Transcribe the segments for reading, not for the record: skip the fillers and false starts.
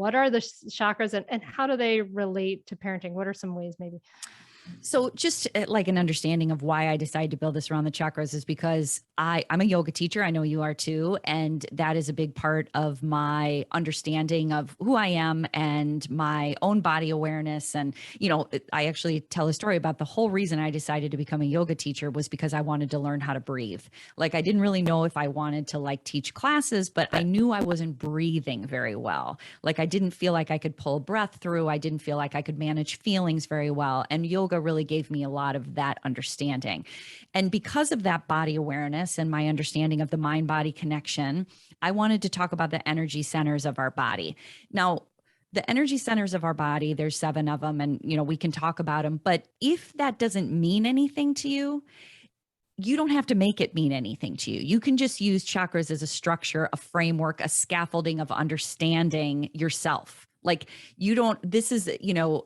what are the chakras, and how do they relate to parenting? What are some ways maybe? So just like an understanding of why I decided to build this around the chakras is because I'm a yoga teacher. I know you are too. And that is a big part of my understanding of who I am and my own body awareness. And, I actually tell a story about the whole reason I decided to become a yoga teacher was because I wanted to learn how to breathe. Like I didn't really know if I wanted to like teach classes, but I knew I wasn't breathing very well. Like I didn't feel like I could pull breath through. I didn't feel like I could manage feelings very well. And yoga really gave me a lot of that understanding. And because of that body awareness and my understanding of the mind body connection, I wanted to talk about the energy centers of our body. Now, the energy centers of our body, there's 7 of them, and we can talk about them. But if that doesn't mean anything to you, you don't have to make it mean anything to you. You can just use chakras as a structure, a framework, a scaffolding of understanding yourself. Like this is,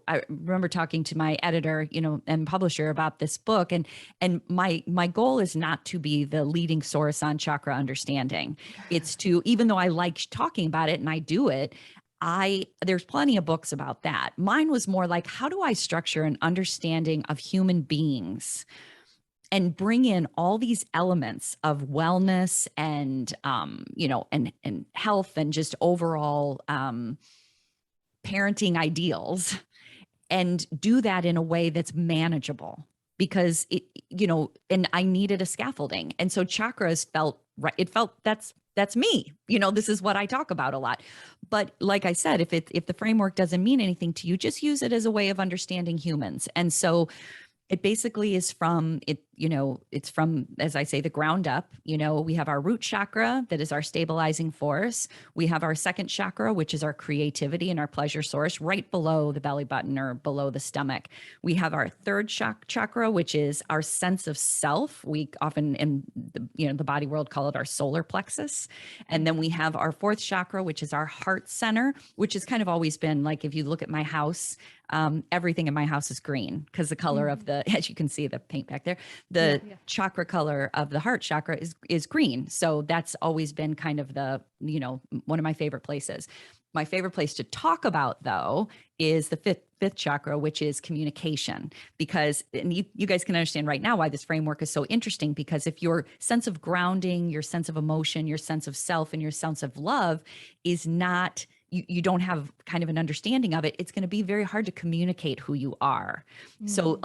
I remember talking to my editor, and publisher about this book. And my goal is not to be the leading source on chakra understanding. It's to, even though I like talking about it and I do it, there's plenty of books about that. Mine was more like, how do I structure an understanding of human beings and bring in all these elements of wellness and, and health and just overall, parenting ideals, and do that in a way that's manageable because and I needed a scaffolding. And so chakras felt right. It felt that's me, this is what I talk about a lot. But like I said, if the framework doesn't mean anything to you, just use it as a way of understanding humans. And so it basically is it's from, as I say, the ground up. We have our root chakra that is our stabilizing force. We have our second chakra, which is our creativity and our pleasure source, right below the belly button or below the stomach. We have our third chakra, which is our sense of self. We often in the body world call it our solar plexus. And then we have our fourth chakra, which is our heart center, which has kind of always been like, if you look at my house, everything in my house is green because the color of as you can see the paint back there, the chakra color of the heart chakra is green. So that's always been kind of the, one of my favorite places. My favorite place to talk about though is the fifth chakra, which is communication, because and you guys can understand right now why this framework is so interesting, because if your sense of grounding, your sense of emotion, your sense of self, and your sense of love is not, you don't have kind of an understanding of it, it's going to be very hard to communicate who you are. So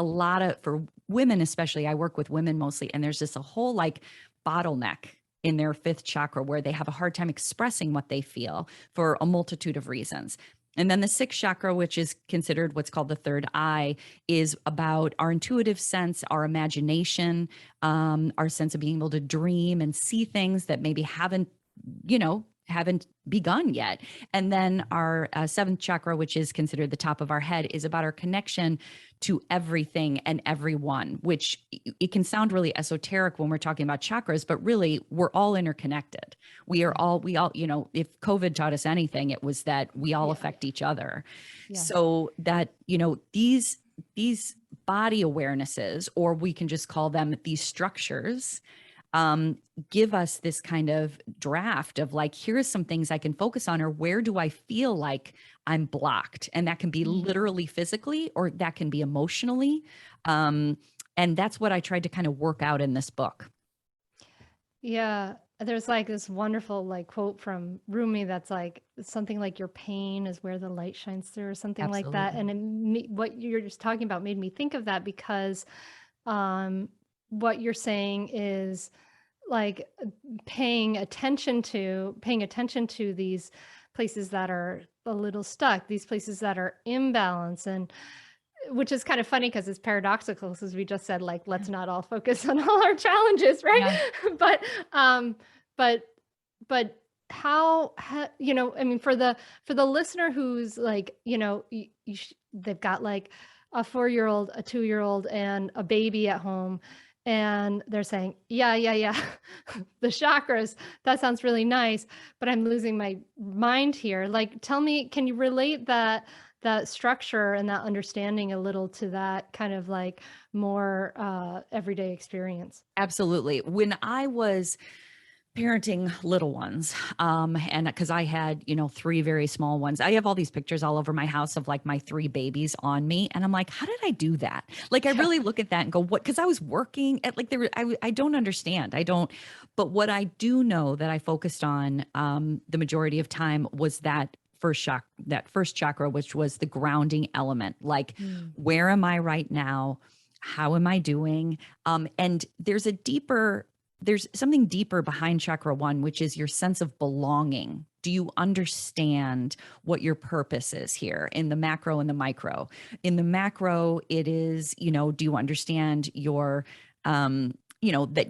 for women, especially, I work with women mostly, and there's just a whole like bottleneck in their fifth chakra where they have a hard time expressing what they feel for a multitude of reasons. And then the sixth chakra, which is considered what's called the third eye, is about our intuitive sense, our imagination, our sense of being able to dream and see things that maybe haven't begun yet. And then our seventh chakra, which is considered the top of our head, is about our connection to everything and everyone, which it can sound really esoteric when we're talking about chakras, but really we're all interconnected. We all, if COVID taught us anything, it was that we all affect each other. Yeah. So that, these body awarenesses, or we can just call them these structures, give us this kind of draft of like, here are some things I can focus on, or where do I feel like I'm blocked? And that can be literally physically, or that can be emotionally. And that's what I tried to kind of work out in this book. Yeah. There's like this wonderful like quote from Rumi that's like something like, your pain is where the light shines through, or something Absolutely. Like that. And what you're just talking about made me think of that, because what you're saying is like paying attention to these places that are a little stuck, these places that are imbalanced, and which is kind of funny because it's paradoxical, as we just said, like, let's not all focus on all our challenges, right? Yeah. but how I mean, for the listener who's like, they've got like a 4-year-old, a 2-year-old, and a baby at home, and they're saying, yeah, the chakras, that sounds really nice, but I'm losing my mind here. Like, tell me, can you relate that structure and that understanding a little to that kind of like more everyday experience? Absolutely. When I was Parenting little ones. And because I had, 3 very small ones. I have all these pictures all over my house of like my 3 babies on me. And I'm like, how did I do that? Like, I Yeah. really look at that and go, what? Because I was working at like, I don't understand. I don't, but what I do know that I focused on the majority of time was that first chakra, which was the grounding element. Like, Mm. where am I right now? How am I doing? And there's something deeper behind chakra 1, which is your sense of belonging. Do you understand what your purpose is here in the macro and the micro? In the macro, it is, do you understand that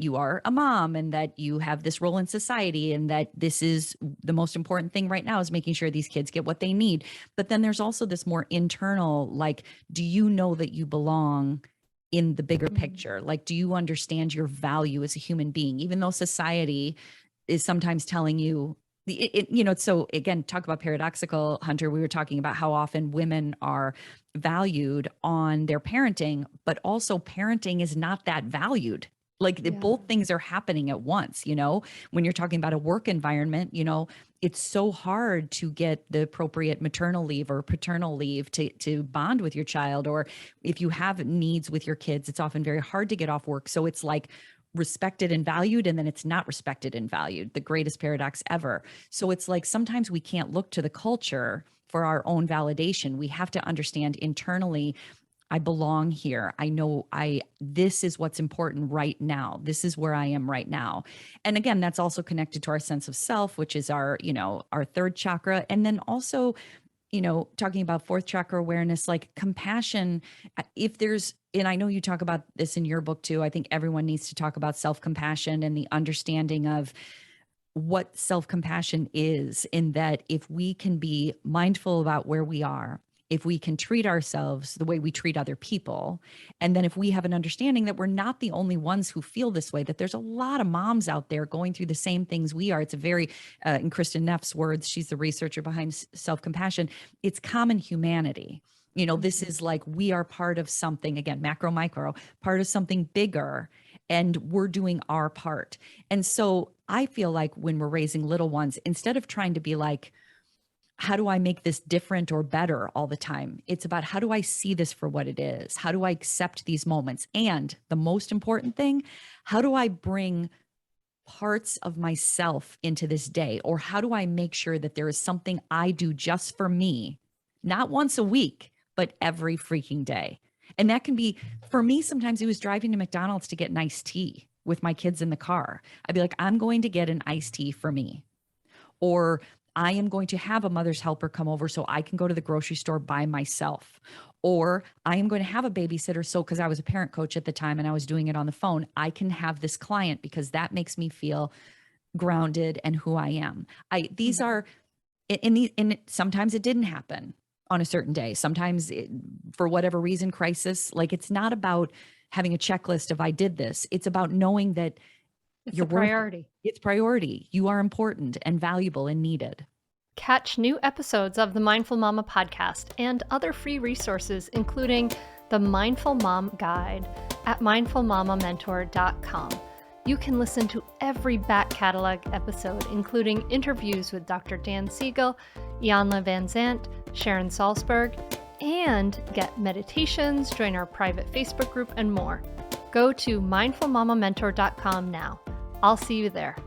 you are a mom and that you have this role in society and that this is the most important thing right now is making sure these kids get what they need. But then there's also this more internal, like, do you know that you belong in the bigger picture? Like, do you understand your value as a human being, even though society is sometimes telling you so again, talk about paradoxical, Hunter. We were talking about how often women are valued on their parenting, but also parenting is not that valued. Like both things are happening at once, when you're talking about a work environment, it's so hard to get the appropriate maternal leave or paternal leave to bond with your child. Or if you have needs with your kids, it's often very hard to get off work. So it's like respected and valued, and then it's not respected and valued, the greatest paradox ever. So it's like sometimes we can't look to the culture for our own validation. We have to understand internally, I belong here. I know this is what's important right now. This is where I am right now. And again, that's also connected to our sense of self, which is our 3rd chakra. And then also, talking about 4th chakra awareness, like compassion, and I know you talk about this in your book too. I think everyone needs to talk about self-compassion and the understanding of what self-compassion is, in that if we can be mindful about where we are, if we can treat ourselves the way we treat other people, and then if we have an understanding that we're not the only ones who feel this way, that there's a lot of moms out there going through the same things we are. It's a very, in Kristen Neff's words, she's the researcher behind self-compassion, it's common humanity. This is like, we are part of something, again, macro, micro, part of something bigger, and we're doing our part. And so I feel like when we're raising little ones, instead of trying to be like, how do I make this different or better all the time? It's about, how do I see this for what it is? How do I accept these moments? And the most important thing, how do I bring parts of myself into this day? Or how do I make sure that there is something I do just for me, not once a week, but every freaking day? And that can be, for me, sometimes it was driving to McDonald's to get an iced tea with my kids in the car. I'd be like, I'm going to get an iced tea for me. Or I am going to have a mother's helper come over so I can go to the grocery store by myself. Or I am going to have a babysitter. So, because I was a parent coach at the time and I was doing it on the phone, I can have this client because that makes me feel grounded and who I am. These are, sometimes it didn't happen on a certain day. Sometimes for whatever reason, crisis, like it's not about having a checklist of I did this. It's about knowing that it's a priority. It's priority. You are important and valuable and needed. Catch new episodes of the Mindful Mama podcast and other free resources, including the Mindful Mom Guide at mindfulmamamentor.com. You can listen to every back catalog episode, including interviews with Dr. Dan Siegel, Janla Van Zant, Sharon Salzberg, and get meditations, join our private Facebook group, and more. Go to mindfulmamamentor.com now. I'll see you there.